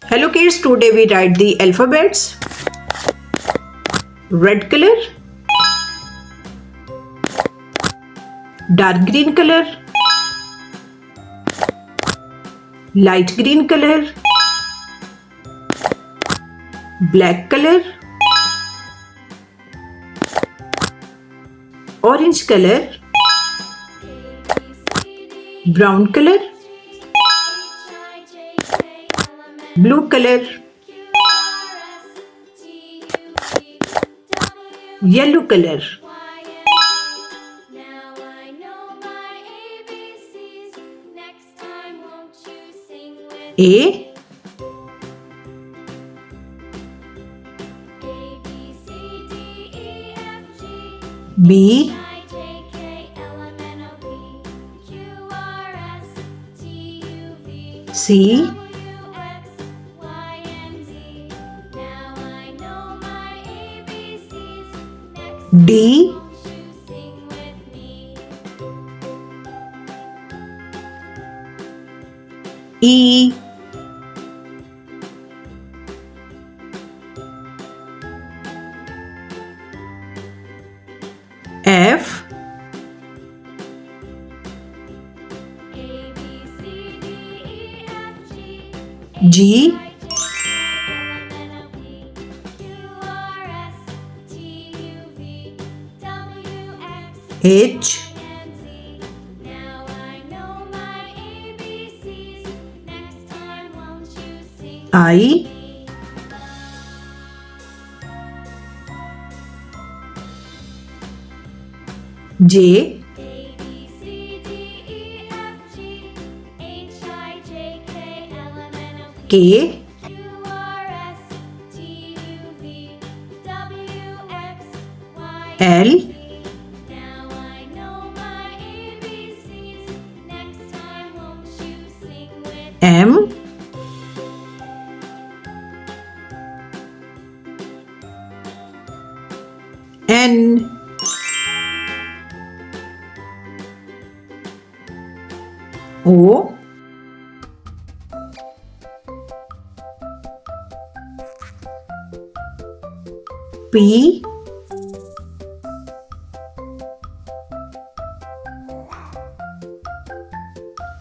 Hello kids, today we write the alphabets. Red color, dark green color, light green color, black color, orange color, brown color, blue color, yellow color, A, B, C, D, E, F, G, H, I, J, K, L, M, N, O, P,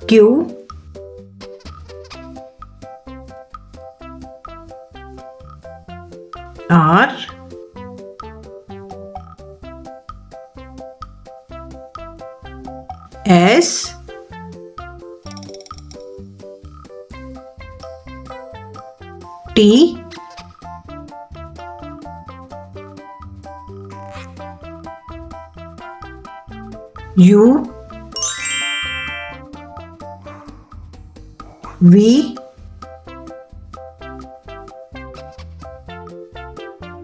Q, R, S, T, U,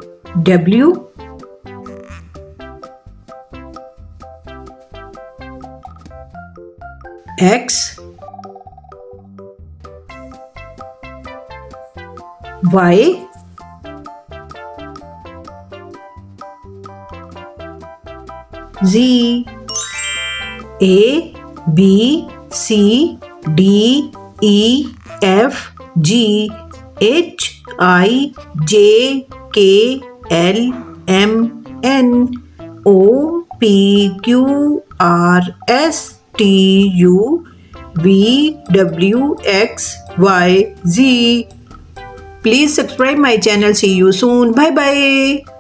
V, W, X, Y, Z, A, B, C, D, E, F, G, H, I, J, K, L, M, N, O, P, Q, R, S, T, U, V, W, X, Y, Z. Please subscribe my channel. See you soon. Bye bye.